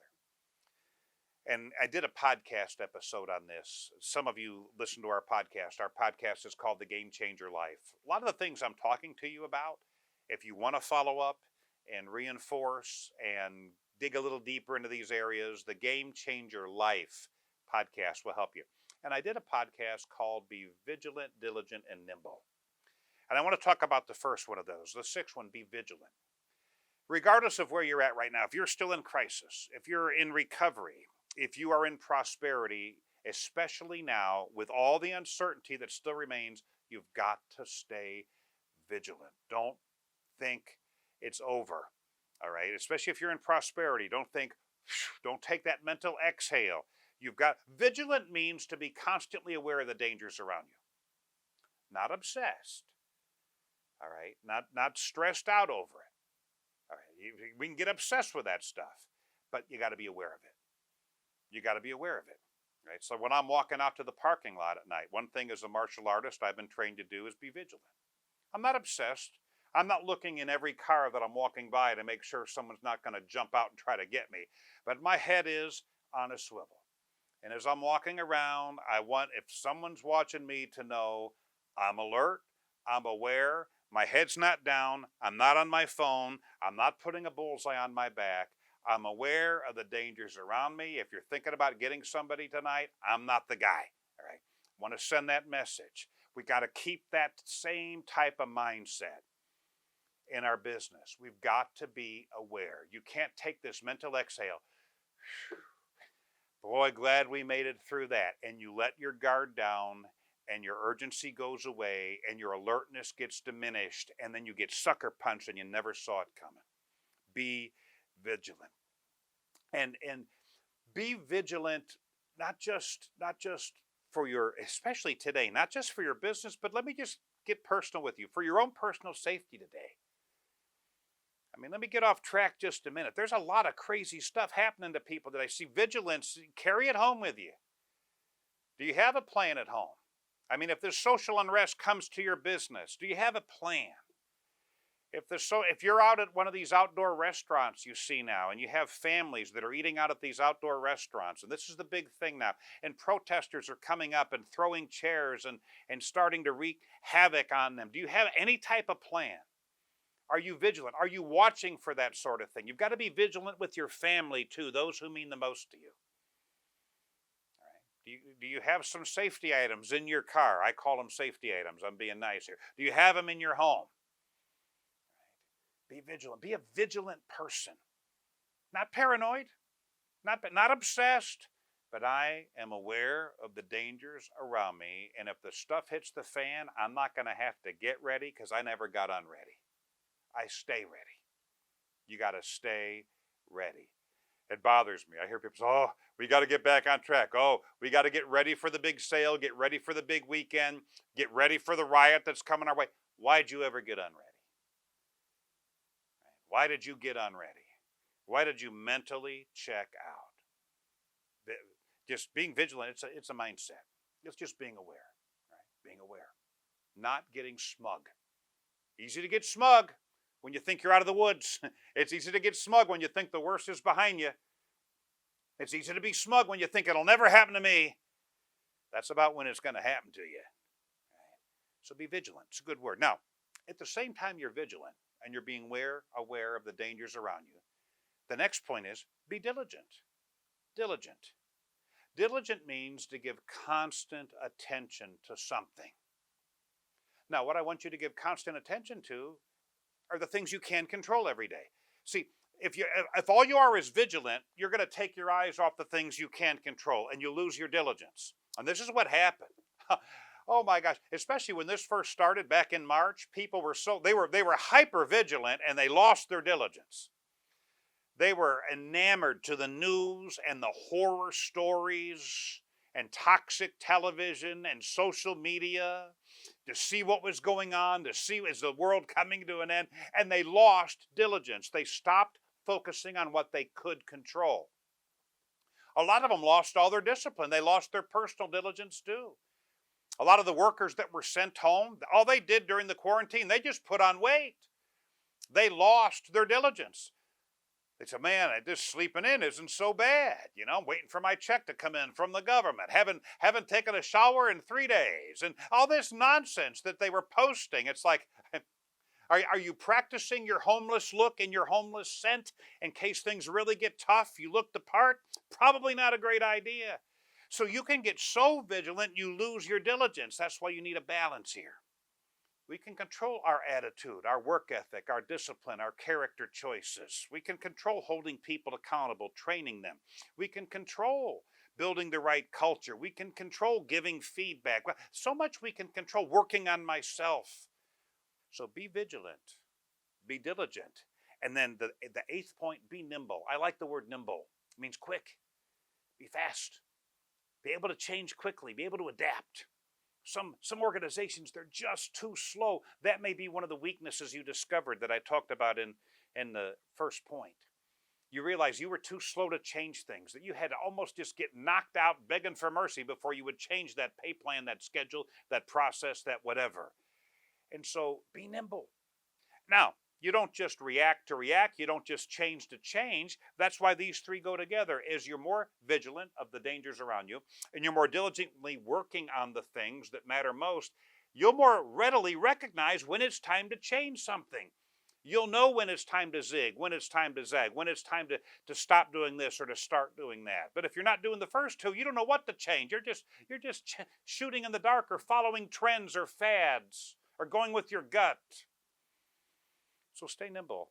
And I did a podcast episode on this. Some of you listen to our podcast. Our podcast is called The Game Changer Life. A lot of the things I'm talking to you about, if you want to follow up and reinforce and dig a little deeper into these areas, The Game Changer Life podcast will help you. And I did a podcast called Be Vigilant, Diligent, and Nimble. And I want to talk about the first one of those. The 6th one, be vigilant. Regardless of where you're at right now, if you're still in crisis, if you're in recovery, if you are in prosperity, especially now with all the uncertainty that still remains, you've got to stay vigilant. Don't think it's over, all right? Especially if you're in prosperity, don't take that mental exhale. Vigilant means to be constantly aware of the dangers around you. Not obsessed, all right? Not stressed out over it, all right? We can get obsessed with that stuff, but you got to be aware of it. You got to be aware of it, right? So when I'm walking out to the parking lot at night, one thing as a martial artist I've been trained to do is be vigilant. I'm not obsessed. I'm not looking in every car that I'm walking by to make sure someone's not going to jump out and try to get me. But my head is on a swivel. And as I'm walking around, I want, if someone's watching me, to know I'm alert, I'm aware, My head's not down. I'm not on my phone. I'm not putting a bullseye on my back. I'm aware of the dangers around me. If you're thinking about getting somebody tonight, I'm not the guy. All right. I want to send that message. We got to keep that same type of mindset in our business. We've got to be aware. You can't take this mental exhale. Boy, glad we made it through that. And you let your guard down and your urgency goes away and your alertness gets diminished, and then you get sucker punched and you never saw it coming. Be vigilant. And be vigilant, not just for your, especially today, not just for your business, but let me just get personal with you, for your own personal safety today. I mean, let me get off track just a minute. There's a lot of crazy stuff happening to people that I see. Vigilance, carry it home with you. Do you have a plan at home? I mean, if this social unrest comes to your business, do you have a plan? If you're out at one of these outdoor restaurants you see now, and you have families that are eating out at these outdoor restaurants, and this is the big thing now, and protesters are coming up and throwing chairs and starting to wreak havoc on them, do you have any type of plan? Are you vigilant? Are you watching for that sort of thing? You've got to be vigilant with your family too, those who mean the most to you. All right. Do you have some safety items in your car? I call them safety items. I'm being nice here. Do you have them in your home? Be vigilant. Be a vigilant person. Not paranoid, not obsessed, but I am aware of the dangers around me, and if the stuff hits the fan, I'm not going to have to get ready because I never got unready. I stay ready. You got to stay ready. It bothers me. I hear people say, oh, we got to get back on track. Oh, we got to get ready for the big sale, get ready for the big weekend, get ready for the riot that's coming our way. Why'd you ever get unready? Why did you get unready? Why did you mentally check out? Just being vigilant, it's a mindset. It's just being aware, right? Being aware. Not getting smug. Easy to get smug when you think you're out of the woods. It's easy to get smug when you think the worst is behind you. It's easy to be smug when you think it'll never happen to me. That's about when it's going to happen to you. Right? So be vigilant. It's a good word. Now, at the same time you're vigilant and you're being aware of the dangers around you, the next point is be diligent. Diligent. Diligent means to give constant attention to something. Now, what I want you to give constant attention to are the things you can control every day. See, if all you are is vigilant, you're going to take your eyes off the things you can't control, and you lose your diligence. And this is what happened. Oh my gosh! Especially when this first started back in March, people were they were hyper vigilant, and they lost their diligence. They were enamored to the news and the horror stories and toxic television and social media, to see what was going on, to see is the world coming to an end, and they lost diligence. They stopped focusing on what they could control. A lot of them lost all their discipline. They lost their personal diligence too. A lot of the workers that were sent home, all they did during the quarantine, they just put on weight. They lost their diligence. They said, man, this sleeping in isn't so bad. You know, I'm waiting for my check to come in from the government. Haven't taken a shower in 3 days. And all this nonsense that they were posting. It's like, are you practicing your homeless look and your homeless scent in case things really get tough? You look the part? Probably not a great idea. So you can get so vigilant you lose your diligence. That's why you need a balance here. We can control our attitude, our work ethic, our discipline, our character choices. We can control holding people accountable, training them. We can control building the right culture. We can control giving feedback. So much we can control, working on myself. So be vigilant, be diligent. And then the eighth point, be nimble. I like the word nimble. It means quick, be fast, be able to change quickly, be able to adapt. Some organizations, they're just too slow. That may be one of the weaknesses you discovered that I talked about in the first point. You realize you were too slow to change things, that you had to almost just get knocked out begging for mercy before you would change that pay plan, that schedule, that process, that whatever. And so be nimble. Now, you don't just react to react. You don't just change to change. That's why these three go together. As you're more vigilant of the dangers around you, and you're more diligently working on the things that matter most, You'll more readily recognize when it's time to change something. You'll know when it's time to zig, when it's time to zag, when it's time to stop doing this or to start doing that. But if you're not doing the first two, you don't know what to change. You're just shooting in the dark or following trends or fads or going with your gut. So stay nimble.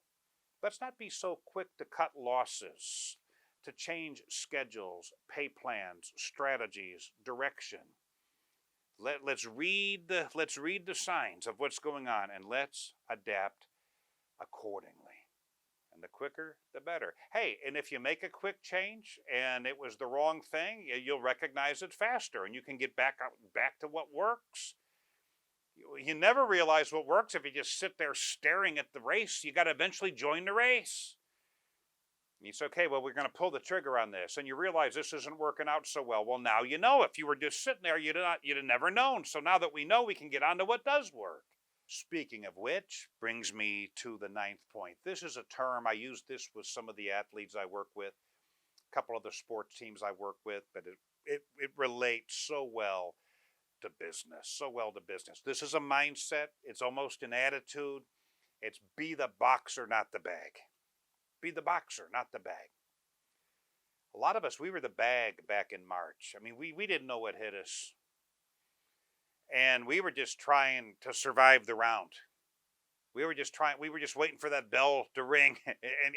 Let's not be so quick to cut losses, to change schedules, pay plans, strategies, direction. Let's read the signs of what's going on and let's adapt accordingly. And the quicker, the better. Hey, and if you make a quick change and it was the wrong thing, you'll recognize it faster and you can get back to what works. You never realize what works if you just sit there staring at the race. You got to eventually join the race. And it's okay, well, we're going to pull the trigger on this, and you realize this isn't working out so well. Well, now you know. If you were just sitting there, you'd have never known. So now that we know, we can get on to what does work. Speaking of which, brings me to the ninth point. This is a term, I use this with some of the athletes I work with, a couple of the sports teams I work with, but it relates so well to business. This is a mindset. It's almost an attitude. It's be the boxer, not the bag. Be the boxer, not the bag. A lot of us, we were the bag back in March. I mean, we didn't know what hit us. And we were just trying to survive the round. We were just waiting for that bell to ring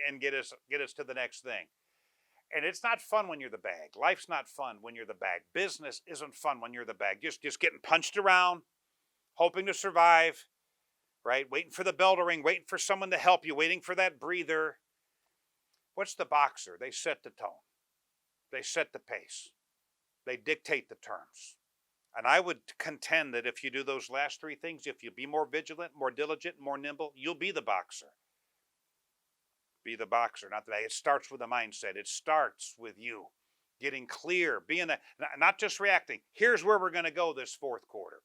and get us to the next thing. And it's not fun when you're the bag. Life's not fun when you're the bag. Business isn't fun when you're the bag. Just getting punched around, hoping to survive, right? Waiting for the bell to ring, waiting for someone to help you, waiting for that breather. What's the boxer? They set the tone. They set the pace. They dictate the terms. And I would contend that if you do those last three things, if you be more vigilant, more diligent, more nimble, you'll be the boxer. Be the boxer, not the bag. It starts with a mindset. It starts with you getting clear, not just reacting. Here's where we're going to go this fourth quarter.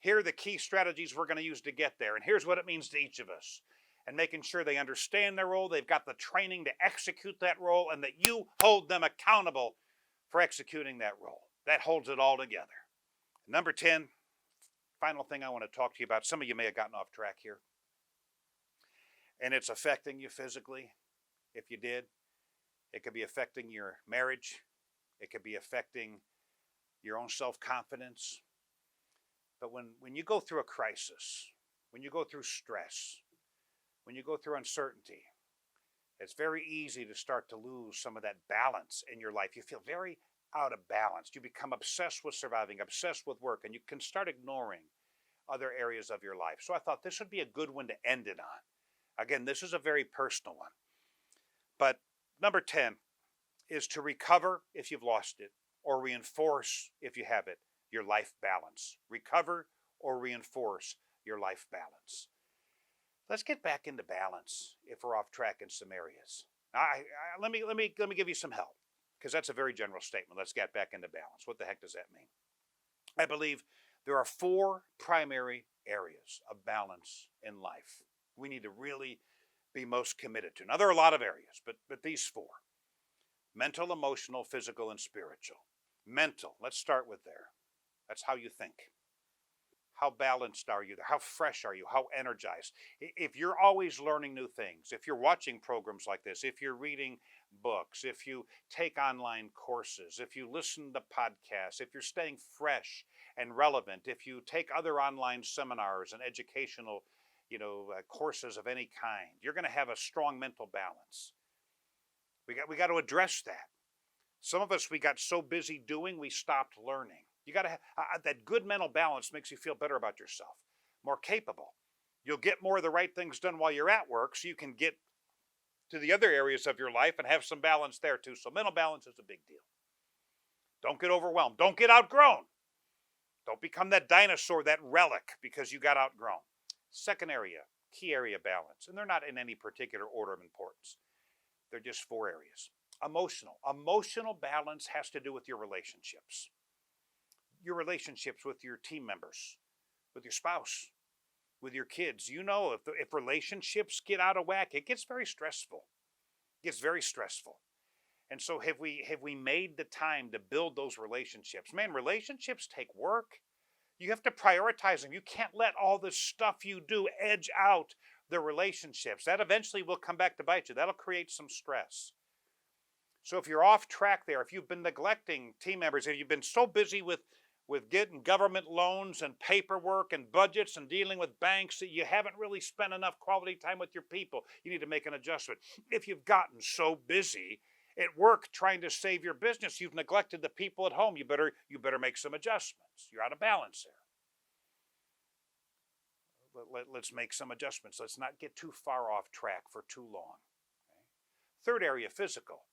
Here are the key strategies we're going to use to get there. And here's what it means to each of us. And making sure they understand their role, they've got the training to execute that role, and that you hold them accountable for executing that role. That holds it all together. Number 10, final thing I want to talk to you about. Some of you may have gotten off track here. And it's affecting you physically. If you did, it could be affecting your marriage. It could be affecting your own self-confidence. But when you go through a crisis, when you go through stress, when you go through uncertainty, it's very easy to start to lose some of that balance in your life. You feel very out of balance. You become obsessed with surviving, obsessed with work, and you can start ignoring other areas of your life. So I thought this would be a good one to end it on. Again, this is a very personal one. But number 10 is to recover if you've lost it, or reinforce if you have it, your life balance. Recover or reinforce your life balance. Let's get back into balance if we're off track in some areas. Let me give you some help, because that's a very general statement. Let's get back into balance. What the heck does that mean? I believe there are 4 primary areas of balance in life we need to really be most committed to. Now, there are a lot of areas, but these 4. Mental, emotional, physical, and spiritual. Mental, let's start with there. That's how you think. How balanced are you? How fresh are you? How energized? If you're always learning new things, if you're watching programs like this, if you're reading books, if you take online courses, if you listen to podcasts, if you're staying fresh and relevant, if you take other online seminars and educational, courses of any kind, you're going to have a strong mental balance. We got to address that. Some of us, we got so busy doing, we stopped learning. You got to have that good mental balance. Makes you feel better about yourself, more capable. You'll get more of the right things done while you're at work, so you can get to the other areas of your life and have some balance there too. So mental balance is a big deal. Don't get overwhelmed. Don't get outgrown. Don't become that dinosaur, that relic, because you got outgrown. Second area, key area balance. And they're not in any particular order of importance. They're just 4 areas. Emotional. Emotional balance has to do with your relationships. Your relationships with your team members, with your spouse, with your kids. If relationships get out of whack, it gets very stressful. It gets very stressful. And so have we made the time to build those relationships? Man, relationships take work. You have to prioritize them. You can't let all the stuff you do edge out the relationships. That eventually will come back to bite you. That'll create some stress. So if you're off track there, if you've been neglecting team members, if you've been so busy with getting government loans and paperwork and budgets and dealing with banks that you haven't really spent enough quality time with your people, you need to make an adjustment. If you've gotten so busy at work trying to save your business, you've neglected the people at home, you better make some adjustments. You're out of balance there. Let's make some adjustments. Let's not get too far off track for too long. Okay? Third area, physical.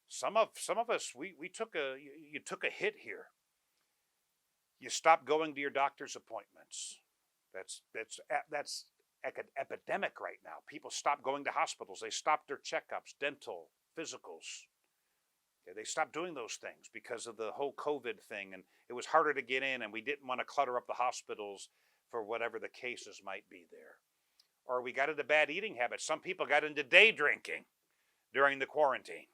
Some of us, you took a hit here. You stopped going to your doctor's appointments. That's epidemic right now. People stop going to hospitals. They stop their checkups, dental, physicals. Okay, they stopped doing those things because of the whole COVID thing, and it was harder to get in, and we didn't want to clutter up the hospitals for whatever the cases might be there. Or we got into bad eating habits. Some people got into day drinking during the quarantine,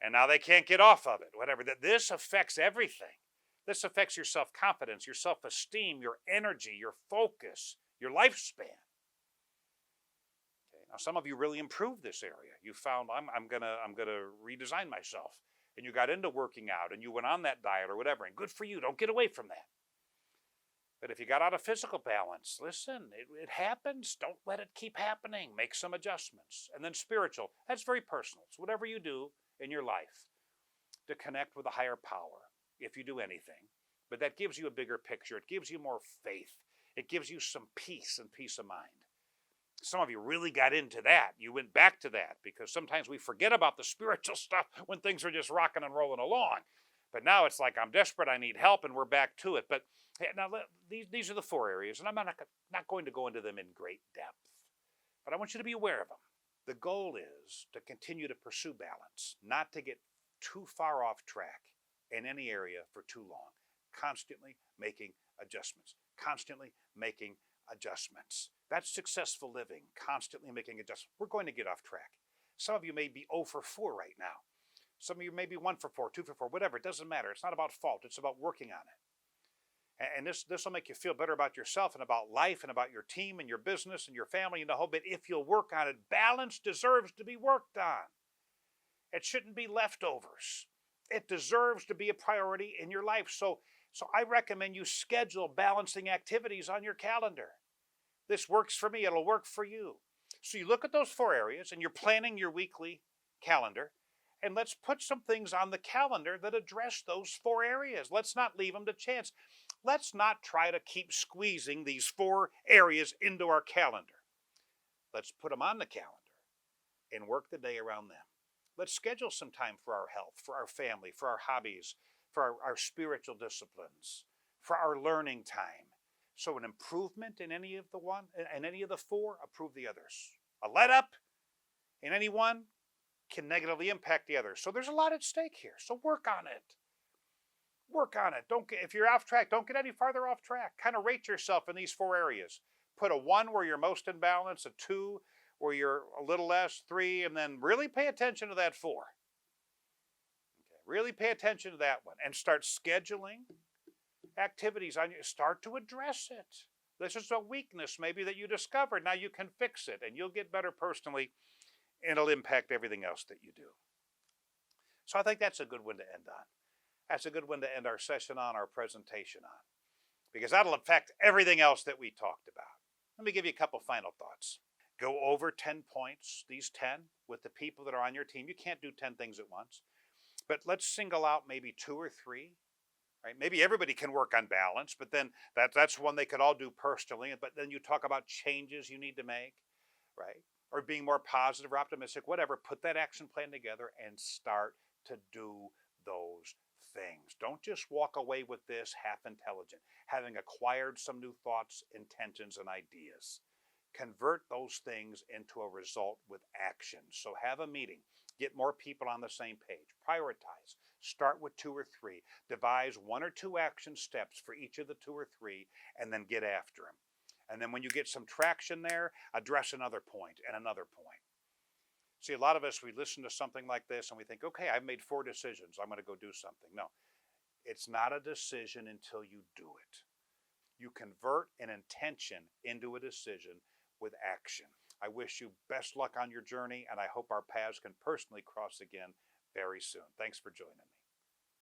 and now they can't get off of it, whatever. This affects everything. This affects your self-confidence, your self-esteem, your energy, your focus, your lifespan. Okay. Now, some of you really improved this area. You found I'm gonna redesign myself, and you got into working out, and you went on that diet or whatever. And good for you. Don't get away from that. But if you got out of physical balance, listen, it happens. Don't let it keep happening. Make some adjustments. And then spiritual. That's very personal. It's whatever you do in your life to connect with a higher power. If you do anything, but that gives you a bigger picture. It gives you more faith. It gives you some peace and peace of mind. Some of you really got into that. You went back to that because sometimes we forget about the spiritual stuff when things are just rocking and rolling along. But now it's like, I'm desperate, I need help, and we're back to it. But hey, now these are the 4 areas, and I'm not going to go into them in great depth. But I want you to be aware of them. The goal is to continue to pursue balance, not to get too far off track in any area for too long. Constantly making adjustments. Constantly making adjustments. That's successful living. Constantly making adjustments. We're going to get off track. Some of you may be 0 for 4 right now. Some of you may be 1 for 4, 2 for 4, whatever. It doesn't matter. It's not about fault. It's about working on it. And this will make you feel better about yourself and about life and about your team and your business and your family and the whole bit. If you'll work on it, balance deserves to be worked on. It shouldn't be leftovers. It deserves to be a priority in your life. So I recommend you schedule balancing activities on your calendar. This works for me. It'll work for you. So you look at those 4 areas and you're planning your weekly calendar. And let's put some things on the calendar that address those 4 areas. Let's not leave them to chance. Let's not try to keep squeezing these 4 areas into our calendar. Let's put them on the calendar and work the day around them. Let's schedule some time for our health, for our family, for our hobbies, for our spiritual disciplines, for our learning time. So an improvement in any of the 4, approve the others. A let up in any one can negatively impact the others. So there's a lot at stake here. So work on it. Work on it. If you're off track, don't get any farther off track. Kind of rate yourself in these 4 areas. Put a 1 where you're most in balance, a 2 where you're a little less, 3, and then really pay attention to that 4. Okay, really pay attention to that one and start scheduling activities on you. Start to address it. This is a weakness maybe that you discovered. Now you can fix it and you'll get better personally and it'll impact everything else that you do. So I think that's a good one to end on. That's a good one to end our session on, our presentation on, because that'll affect everything else that we talked about. Let me give you a couple final thoughts. Go over 10 points, these 10, with the people that are on your team. You can't do 10 things at once, but let's single out maybe 2 or 3. Right? Maybe everybody can work on balance, but then that's one they could all do personally. But then you talk about changes you need to make, right? Or being more positive or optimistic, whatever. Put that action plan together and start to do those things. Don't just walk away with this half intelligent, having acquired some new thoughts, intentions, and ideas. Convert those things into a result with action. So have a meeting. Get more people on the same page. Prioritize. Start with 2 or 3. Devise 1 or 2 action steps for each of the 2 or 3, and then get after them. And then when you get some traction there, address another point and another point. See, a lot of us, we listen to something like this and we think, okay, I've made 4 decisions. I'm going to go do something. No, it's not a decision until you do it. You convert an intention into a decision with action. I wish you best luck on your journey, and I hope our paths can personally cross again very soon. Thanks for joining.